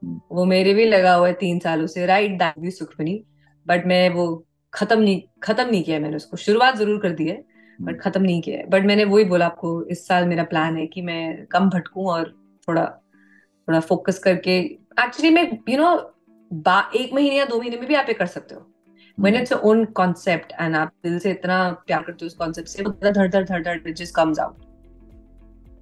हम्म। वो मेरे भी लगा हुआ है 3 सालों से, right that movie Sukhmani. But मैं वो खत्म नहीं किया है। मैंने उसको शुरुआत जरूर कर दी है, बट हम्म। खत्म नहीं किया है। बट मैंने वही बोला आपको, इस साल मेरा प्लान है कि मैं कम भटकूं और थोड़ा थोड़ा फोकस करके, एक्चुअली मैं एक महीने या 2 महीने में भी आप ये कर सकते हो। when hmm. it's your own concept and आप दिल से इतना प्यार करते हो उस कॉन्सेप्ट से, वो धड़ धड़ धड़ धड़ it just comes out.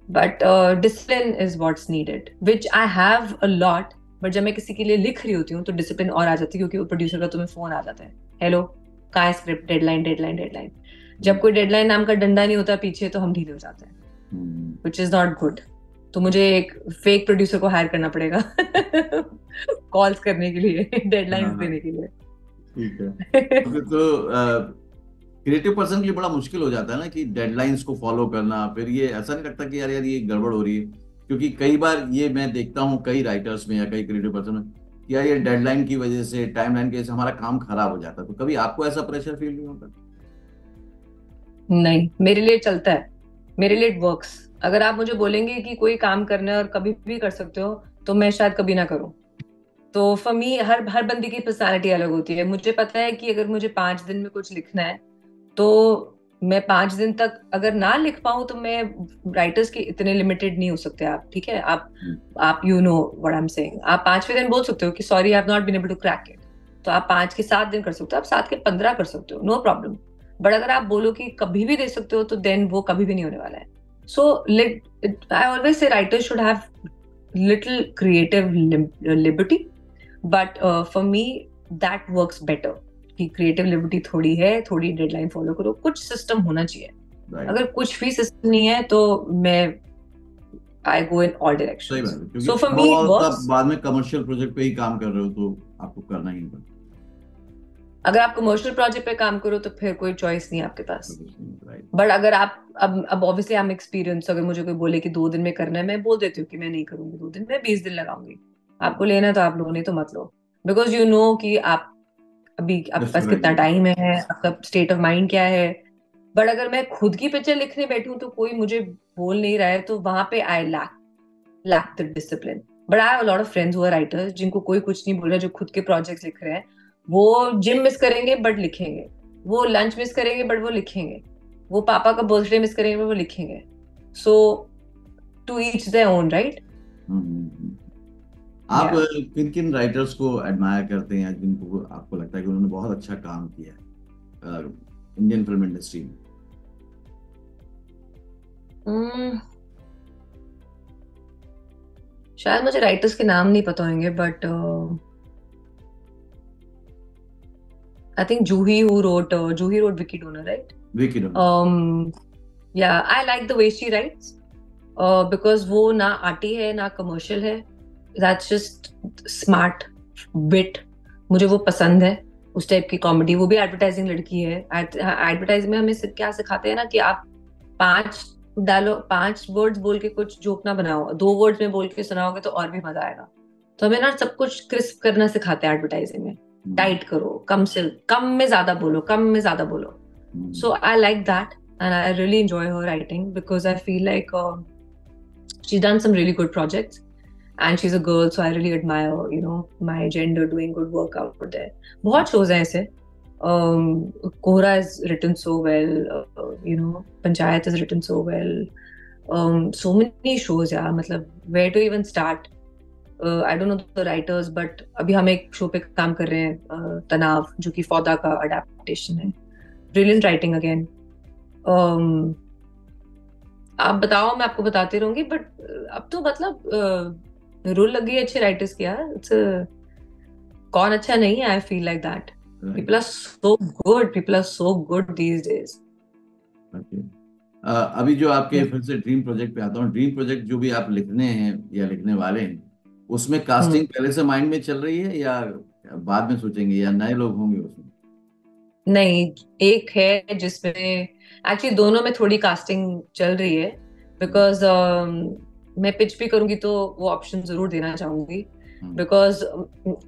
But discipline is what's needed, which I have a lot. But जब मैं किसी के लिए लिख रही होती हूँ तो डिसिप्लिन और आ जाती है, क्योंकि वो प्रोड्यूसर का तुम्हें फोन आ जाता है, हेलो कहाँ है स्क्रिप्ट, डेडलाइन डेडलाइन डेडलाइन। जब कोई डेडलाइन नाम का डंडा नहीं होता पीछे तो हम ढीले हो जाते हैं, hmm. Which is not good. तो मुझे एक फेक प्रोड्यूसर को हायर करना पड़ेगा कॉल्स करने के लिए, डेडलाइंस हाँ, देने के लिए। ठीक है। तो फिर तो क्रिएटिव पर्सन के लिए बड़ा मुश्किल हो जाता है ना कि डेडलाइंस को फॉलो करना। फिर ये ऐसा नहीं लगता कि यार यार ये गड़बड़ हो रही है? क्योंकि कई बार ये मैं देखता हूँ कई राइटर्स में या कई क्रिएटिव पर्सन में कि यार ये डेडलाइन की वजह से, टाइमलाइन की वजह से हमारा काम खराब हो जाता है। तो कभी आपको ऐसा प्रेशर फील नहीं होता? नहीं, मेरे लिए चलता है, मेरे लिए इट वर्क्स। अगर आप मुझे बोलेंगे कि कोई काम करना है और कभी भी कर सकते हो, तो मैं शायद कभी ना करूं। तो फॉर मी, हर हर बंदे की पर्सनालिटी अलग होती है। मुझे पता है कि अगर मुझे 5 दिन में कुछ लिखना है, तो मैं 5 दिन तक अगर ना लिख पाऊं तो मैं, राइटर्स के इतने लिमिटेड नहीं हो सकते आप, ठीक है? आप you know what I am saying. आप 5वें दिन बोल सकते हो कि sorry I have not been able to crack it, तो आप 5 के 7 दिन कर सकते हो, आप 7 के 15 कर सकते हो, नो प्रॉब्लम। बट अगर आप बोलो कि कभी भी दे सकते हो, तो देन वो कभी भी नहीं होने वाला है। So let I always say writers should have little creative liberty, but for me that works better. कि क्रिएटिव लिबर्टी थोड़ी है, थोड़ी डेडलाइन फॉलो करो, कुछ सिस्टम होना चाहिए। राइट। अगर कुछ भी सिस्टम नहीं है तो मैं आई गो इन ऑल सही बात डायरेक्शंस। है, क्योंकि सो फॉर थोड़ा मी इट बहुत आप वर्क्स। बाद में कमर्शियल प्रोजेक्ट पे ही काम कर रहे हो तो आपको करना ही पड़ता अगर आप कमर्शियल प्रोजेक्ट पे काम करो तो फिर कोई चॉइस नहीं है आपके पास। है। राइट। बट अगर आप अब ऑब्वियसली आई एम एक्सपीरियंस, अगर मुझे कोई बोले कि 2 दिन में करना है, मैं बोल देती हूँ कि मैं नहीं करूंगी 2 दिन में, 20 दिन लगाऊंगी। आपको लेना है तो आप लो, नहीं तो मत लो। बिकॉज यू नो कि आप अभी आपके पास कितना डिस्करेज। टाइम है, आपका स्टेट ऑफ माइंड क्या है। बट अगर मैं खुद की पिक्चर लिखने बैठी हूँ तो कोई मुझे बोल नहीं रहा है, तो वहां पे I lack the discipline. But I have a lot of friends who are writers, जिनको कोई कुछ नहीं बोल रहा, जो खुद के प्रोजेक्ट्स लिख रहे हैं। वो जिम मिस करेंगे बट लिखेंगे, वो लंच मिस करेंगे बट वो लिखेंगे, वो पापा का बर्थडे मिस करेंगे बट वो लिखेंगे। So to each their own, right? आप या किन किन राइटर्स को एडमायर करते हैं या जिनको आपको लगता है कि उन्होंने बहुत अच्छा काम किया है इंडियन फिल्म इंडस्ट्री में? शायद मुझे राइटर्स के नाम नहीं पता होंगे, but I think Juhi wrote Vicky Donor, right? Vicky Donor. Yeah, I like the way she writes, because वो ना आर्टी है ना कमर्शियल है। That's just smart wit, मुझे वो पसंद है। उस टाइप की कॉमेडी, वो भी एडवर्टाइजिंग लड़की है। एडवर्टाइज में हमें क्या सिखाते हैं ना कि आप 5 वर्ड्स बोल के कुछ जोक ना बनाओ, 2 वर्ड्स में बोल के सुनाओगे तो और भी मजा आएगा। तो हमें ना सब कुछ क्रिस्प करना सिखाते हैं एडवर्टाइजिंग में। टाइट करो, कम में ज्यादा बोलो, कम में ज्यादा बोलो। So I like that, and I really enjoy her writing because I feel like she's done some really good projects, and she's a girl, so I really admire, my gender doing good work out there. बहुत shows हैं ऐसे. Kohra has written so well, Panchayat has written so well. So many shows, यार, मतलब where to even start? I don't know the writers, but अभी हम एक show पे काम कर रहे हैं, तनाव, जो कि फौदा का अडेप्टेशन है। Brilliant writing again. आप बताओ, मैं आपको बताती रहूंगी, बट अब तो मतलब रूल लग गई है अच्छे राइटर्स की, यार। कौन अच्छा नहीं है? I feel like that people are so good these days. अभी जो आपके फिर से ड्रीम प्रोजेक्ट पे आता हूँ, ड्रीम प्रोजेक्ट जो भी आप लिखने हैं या लिखने वाले हैं, उसमें कास्टिंग पहले से माइंड में चल रही है या बाद में सोचेंगे, या नए लोग होंगे उसमें? नहीं, एक है जिसमें एक्चुअली दोनों में थोड़ी कास्टिंग चल रही है। बिकॉज मैं पिच भी करूंगी तो वो ऑप्शन जरूर देना चाहूंगी, हम्म। बिकॉज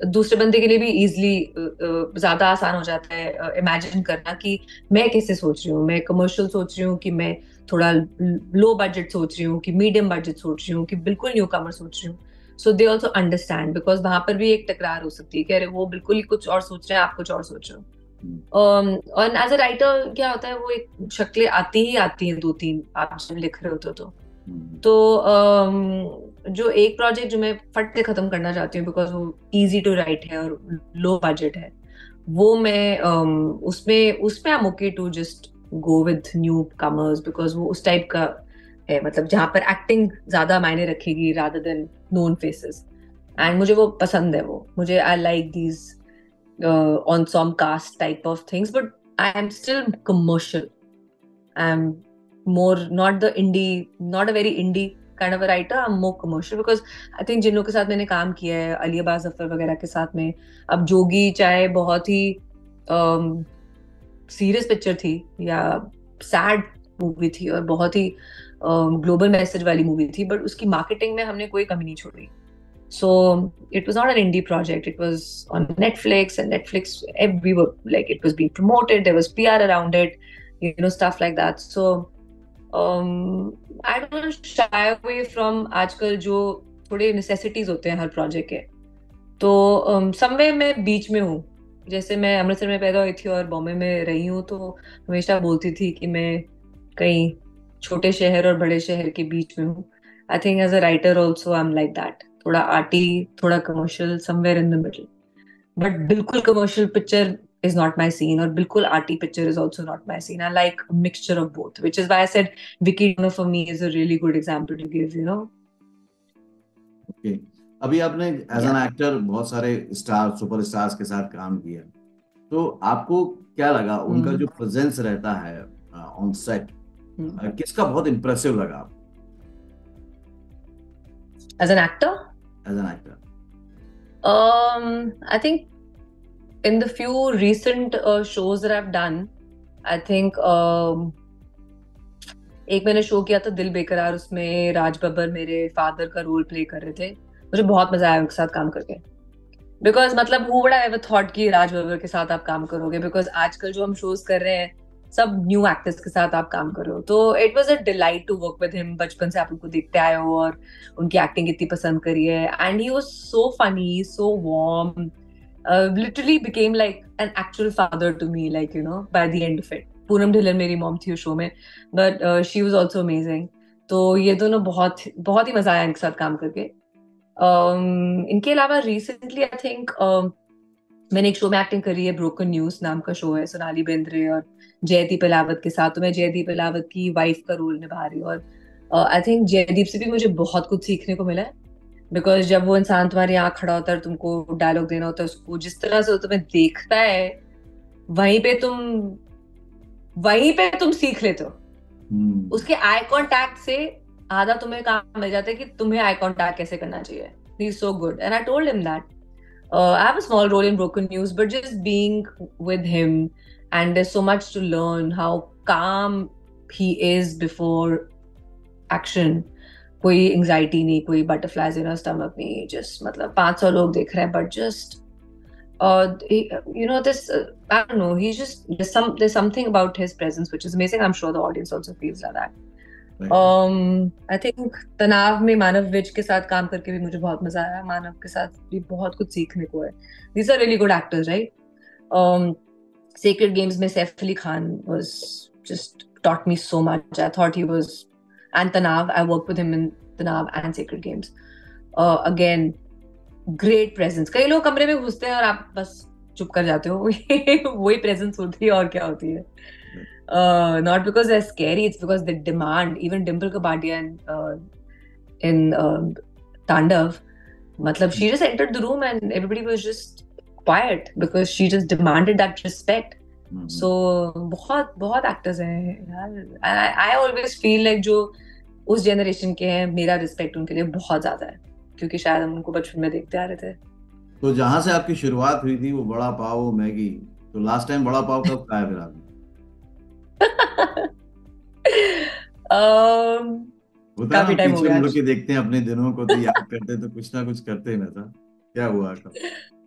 दूसरे बंदे के लिए भी इजिली ज्यादा आसान हो जाता है इमेजिन करना कि मैं कैसे सोच रही हूँ, मैं कमर्शियल सोच रही हूँ कि मैं थोड़ा लो बजट सोच रही हूँ कि मीडियम बजट सोच रही हूँ कि बिल्कुल न्यू कमर सोच रही हूँ। सो दे ऑल्सो अंडरस्टैंड, बिकॉज वहां पर भी एक टकरार हो सकती है कि अरे वो बिल्कुल ही कुछ और सोच रहे हैं, आप कुछ और सोच रहे हो। हम्म। और एज अ राइटर क्या होता है, वो एक शक्लें आती ही आती हैं दो तीन, आप जब लिख रहे होते हो हम्म। तो जो एक प्रोजेक्ट जो मैं फट से खत्म करना चाहती हूँ बिकॉज वो इजी टू राइट है और लो बजट है, वो मैं उसमें उसमें I am okay to just go with newcomers, because वो उस टाइप का है, मतलब जहाँ पर एक्टिंग ज्यादा मायने रखेगी rather than known faces. And मुझे वो पसंद है, वो मुझे I like these ensemble cast type of things, but I am still commercial. I'm more not the indie, not a very indie kind of a writer. I'm more commercial because I think जिन लोगों के साथ मैंने काम किया है, अली अब्बास जफर वगैरह के साथ में, अब जोगी चाहे बहुत ही सीरियस पिक्चर थी या सैड मूवी थी और बहुत ही ग्लोबल मैसेज वाली मूवी थी, बट उसकी मार्केटिंग में हमने कोई कमी नहीं छोड़ी। So it was not an indie project. It was on Netflix, and Netflix, we were like, it was being promoted. There was PR around it, stuff like that. So I don't shy away from आजकल जो थोड़े necessities होते हैं हर project के। तो somewhere मैं बीच में हूँ। जैसे मैं अमृतसर में पैदा हुई थी और बॉम्बे में रही हूँ, तो हमेशा बोलती थी कि मैं कहीं छोटे शहर और बड़े शहर के बीच में हूँ। I think as a writer also I am like that, थोड़ा आर्टी थोड़ा commercial, somewhere in the middle. But बिल्कुल commercial picture is not my scene, और बिल्कुल arty picture is also not my scene. I like a mixture of both, which is why I said Vicky Donor for me is a really good example to give. Okay. अभी आपने as an Yeah. Actor बहुत सारे star super stars के साथ काम किया, तो आपको क्या लगा उनका Hmm. जो प्रेजेंस रहता है ऑन सेट, Hmm. किसका बहुत इंप्रेसिव लगा आपको As an actor, as an actor? I think in the few recent shows that I've done, I think एक मैंने शो किया था दिल बेकरार, उसमें राज बब्बर मेरे फादर का रोल प्ले कर रहे थे। मुझे बहुत मजा आया उनके साथ काम करके, बिकॉज मतलब हु वुड एवर थॉट कि राज बब्बर के साथ आप काम करोगे, बिकॉज आजकल जो हम शोज कर रहे हैं सब न्यू एक्टर्स के साथ आप काम कर रहे हो। तो it was a delight to work with him. बचपन से आप उनको देखते आए हो और उनकी एक्टिंग इतनी पसंद करी है, and he was so funny, so warm, literally became like an actual father to me, like by the end of it। Poonam Dhillon मेरी मॉम थी उस शो में, but she was also amazing. तो ये दोनों बहुत बहुत ही मजा आया इनके साथ काम करके। इनके अलावा रिसेंटली आई थिंक मैंने एक शो में एक्टिंग करी है, ब्रोकन न्यूज नाम का शो है, सोनाली बेंद्रे और जयदीप अलावत के साथ। तो मैं जयदीप अलावत की वाइफ का रोल निभा रही हूँ, और आई थिंक जयदीप से भी मुझे बहुत कुछ सीखने को मिला है, बिकॉज जब वो इंसान तुम्हारे यहाँ खड़ा होता है, तुमको डायलॉग देना होता है, उसको जिस तरह से वो तुम्हें देखता है, वहीं पे तुम वहीं पे तुम सीख लेते हो। उसके आई कांटेक्ट से आधा तुम्हें काम मिल जाता है कि तुम्हें आई कांटेक्ट कैसे करना चाहिए। He is so good, and I told him that I have a small role in Broken News, but just being with him, and there's so much to learn, how calm he is before action। कोई anxiety नहीं, कोई butterflies in stomach नहीं, just मतलब 500 लोग देख रहे हैं, but just this I don't know, he's just there's something about his presence which is amazing। I'm sure the audience also feels like that। I think तनाव में मानव विज के साथ काम करके भी मुझे बहुत मजा आया। मानव के साथ भी बहुत कुछ सीखने को है। These are really good actors, right? Sacred Games में Saif Ali Khan was just taught me so much। I thought he was, and Tanav, I worked with him in Tanav and Sacred Games। Again, great presence। कई लोग कमरे में घुसते हैं और आप बस चुप कर जाते हो। वही प्रेजेंस होती है और क्या होती है। Not because they're scary, it's because they demand। Even Dimple Kapadia in Tandav, matlab she just entered the room and everybody was just quiet because she just demanded that respect। So बहुत बहुत actors हैं यार। I always feel like जो उस generation के हैं, मेरा respect उनके लिए बहुत ज्यादा है, क्योंकि शायद हम उनको बचपन में देखते आ रहे थे। तो जहां से आपकी शुरुआत हुई थी वो बड़ा पाव वो मैगी, तो लास्ट टाइम बड़ा पाव कब खाया फिर आपने? um, होता है ना, काफी टाइम हो पीछे गया मुड़ आज। के देखते हैं अपने दिनों को, तो याद करते हैं, तो कुछ ना कुछ करते हैं ना था। क्या हुआ कब?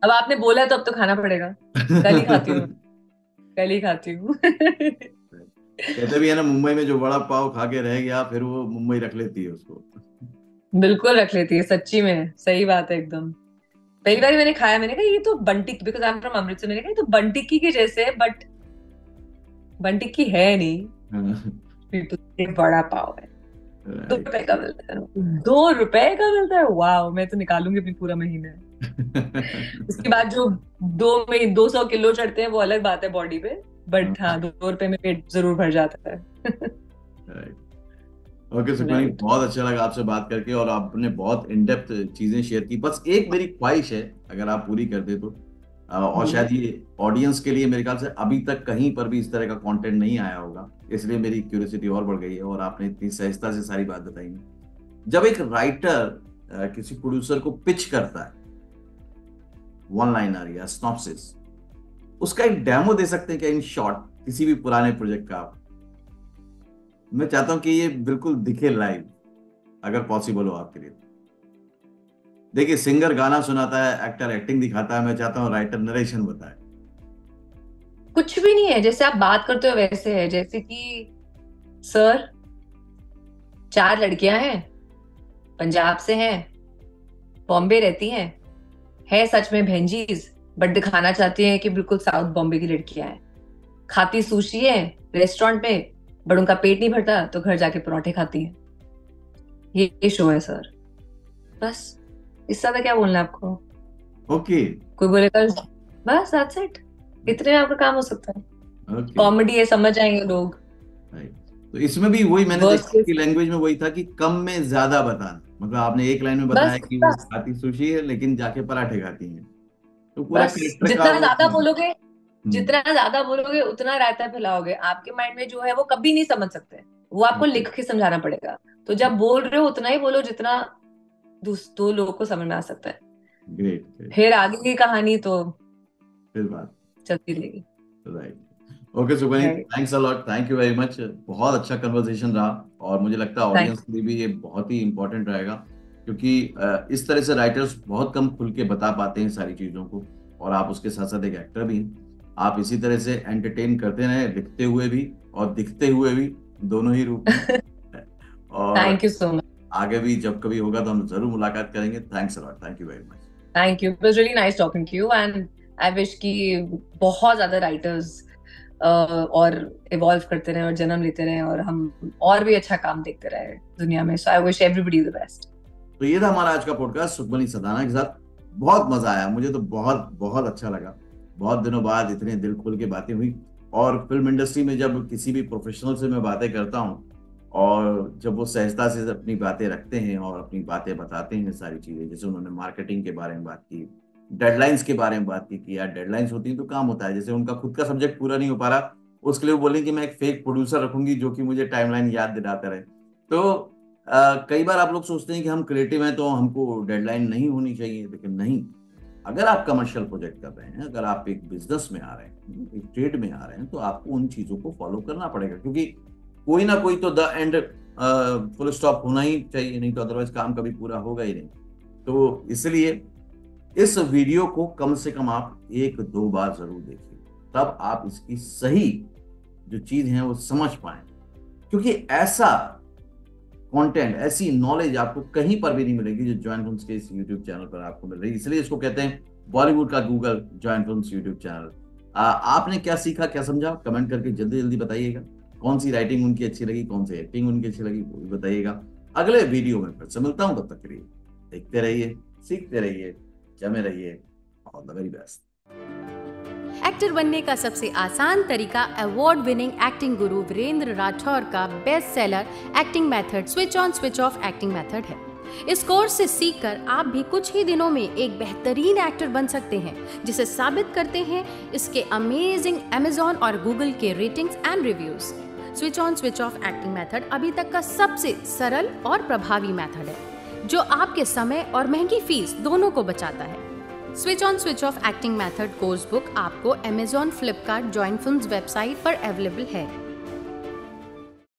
अब आपने बोला है तो अब तो खाना पड़ेगा। कल ही खाती हूँ, कल ही खाती हूँ। कहते भी है ना, मुंबई में जो वड़ा पाव खा के रह गया फिर वो मुंबई रख लेती है उसको। बिल्कुल रख लेती है, सच्ची में सही बात है एकदम। पहली बार मैंने खाया, मैंने कहा ये तो बंटिक, because I am from Amritsar, मैंने कहा ये तो बंटिकी के जैसे है, बट बंटिकी है नहीं। फिर तो ये बड़ा पाव है। दो राइट। रुपए का मिलता है, 2 रुपए का मिलता है, वाह, मैं तो निकालूंगी अपनी पूरा महीने। उसके बाद जो 200 किलो चढ़ते हैं वो अलग बात है बॉडी पे, बट हाँ, 2 रुपए में पेट जरूर भर जाता है। राइट। Okay Sukhmani, right. बहुत अच्छा लगा आपसे बात करके, और आपने बहुत इन डेप्थ चीजें शेयर की। बस एक मेरी ख्वाहिश है, अगर आप पूरी कर दे तो, और बोलिए। शायद ये ऑडियंस के लिए मेरे ख्याल से अभी तक कहीं पर भी इस तरह का कंटेंट नहीं आया होगा, इसलिए मेरी क्यूरियोसिटी और बढ़ गई है, और आपने इतनी सहजता से सारी बात बताई। जब एक राइटर किसी प्रोड्यूसर को पिच करता है, वन लाइनर या स्नॉप्सिस, उसका एक डेमो दे सकते हैं क्या इन शॉर्ट, किसी भी पुराने प्रोजेक्ट का आप? मैं चाहता हूं कि ये बिल्कुल दिखे लाइव, अगर पॉसिबल हो आपके लिए। देखिए, सिंगर गाना सुनाता है, एक्टर एक्टिंग दिखाता है, मैं चाहता हूँ राइटर नरेशन बताए। कुछ भी नहीं है, जैसे आप बात करते हो वैसे है, जैसे कि सर, 4 लड़कियां हैं, पंजाब से हैं, बॉम्बे रहती हैं, है सच में भेंजीज, बट दिखाना चाहती हैं कि बिल्कुल साउथ बॉम्बे की लड़कियां हैं, खाती सुशी है रेस्टोरेंट में, बट उनका पेट नहीं भरता तो घर जाके पराठे खाती हैं। ये शो है सर, बस। इससे ज्यादा क्या बोलना है आपको? ओके। कोई बोलेगा बस दैट्स इट, इतने में आपका काम हो सकता है। ओके। कॉमेडी है, समझ जाएंगे लोग। राइट। तो इसमें भी वही मैंने वर्स्ट देखा केस, कि लैंग्वेज में वही था कि कम में ज्यादा बताना, मतलब आपने एक लाइन में बताया बस कि वो खाती सुशी है लेकिन जाके पराठे खाती हैं, तो पूरा बस कैरेक्टर का जितना वो। ज्यादा बोलोगे, हम्म। जितना ज्यादा बोलोगे उतना रायता फैलाओगे, आपके माइंड में जो है वो कभी नहीं समझ सकते, वो आपको लिख के समझाना पड़ेगा। तो जब बोल रहे हो उतना ही बोलो जितना दो लोगों को समझ में आ सकता है। Great great. फिर आगे की कहानी तो फिर बात। चलती रहेगी। Right. Okay Subni, right. Thanks a lot, thank you very much. बहुत अच्छा कन्वर्सेशन रहा, और मुझे लगता है थैंक ऑडियंस के लिए भी ये बहुत ही इंपॉर्टेंट रहेगा, क्योंकि इस तरह से राइटर्स बहुत कम खुल के बता पाते हैं सारी चीज़ों को, और आप उसके साथ साथ एक एक्टर भी हैं। आप इसी तरह से एंटरटेन करते रहें, लिखते हुए भी और दिखते हुए भी, दोनों ही रूप में। और थैंक यू सो मच। आगे भी जब कभी होगा तो हम जरूर मुलाकात करेंगे। Thanks a lot, thank you very much. Thank you, it was really nice talking to you, and I wish कि बहुत ज्यादा राइटर्स और इवॉल्व करते रहे और जन्म लेते रहे, और हम और भी अच्छा काम देखते रहे दुनिया में। So I wish everybody the best. तो ये था हमारा आज का पॉडकास्ट सुखमनी सदाना के साथ। बहुत मजा आया, मुझे तो बहुत बहुत अच्छा लगा। बहुत दिनों बाद इतने दिल खोल के बातें हुई, और फिल्म इंडस्ट्री में जब किसी भी प्रोफेशनल से मैं बातें करता हूँ, और जब वो सहजता से अपनी बातें रखते हैं और अपनी बातें बताते हैं, सारी चीजें, जैसे उन्होंने मार्केटिंग के बारे में बात की, डेडलाइंस के बारे में बात की कि यार डेडलाइंस होती है तो काम होता है, जैसे उनका खुद का सब्जेक्ट पूरा नहीं हो पा रहा, उसके लिए वो बोलें कि मैं एक फेक प्रोड्यूसर रखूंगी जो कि मुझे टाइमलाइन याद दिलाता रहे। तो कई बार आप लोग सोचते हैं कि हम क्रिएटिव हैं तो हमको डेडलाइन नहीं होनी चाहिए, लेकिन नहीं। अगर आप कमर्शियल प्रोजेक्ट कर रहे हैं, अगर आप एक बिजनेस में आ रहे हैं, एक ट्रेड में आ रहे हैं, तो आपको उन चीजों को फॉलो करना पड़ेगा, क्योंकि कोई ना कोई तो द एंड फुल स्टॉप होना ही चाहिए, नहीं तो अदरवाइज काम कभी पूरा होगा ही नहीं। तो इसलिए इस वीडियो को कम से कम आप 1-2 बार जरूर देखिए, तब आप इसकी सही जो चीज है वो समझ पाए, क्योंकि ऐसा कंटेंट, ऐसी नॉलेज आपको कहीं पर भी नहीं मिलेगी जो जॉइन फिल्म्स के इस यूट्यूब चैनल पर आपको मिल रही है। इसलिए इसको कहते हैं बॉलीवुड का Google, join films YouTube channel. आपने क्या सीखा, क्या समझा, कमेंट करके जल्दी जल्दी बताइएगा। कौन सी राइटिंग उनकी अच्छी लगी, कौन सी एक्टिंग उनकी अच्छी लगी, वो भी बताइएगा। अगले वीडियो में फिर से मिलता हूं, तब तक के लिए देखते रहिए, सीखते रहिए, जमे रहिए। All the very best. Actor बनने का सबसे आसान तरीका अवार्ड विनिंग एक्टिंग गुरु वीरेंद्र राठौर का best seller acting method switch on switch off acting method है। इस कोर्स से सीखकर आप भी कुछ ही दिनों में एक बेहतरीन एक्टर बन सकते हैं, जिसे साबित करते हैं इसके अमेजिंग Amazon और Google के ratings and reviews. Switch on switch off acting method अभी तक का सबसे सरल और प्रभावी मेथड है, जो आपके समय और महंगी फीस दोनों को बचाता है। Switch on switch off acting method course book आपको Amazon, Flipkart, join films website पर अवेलेबल है।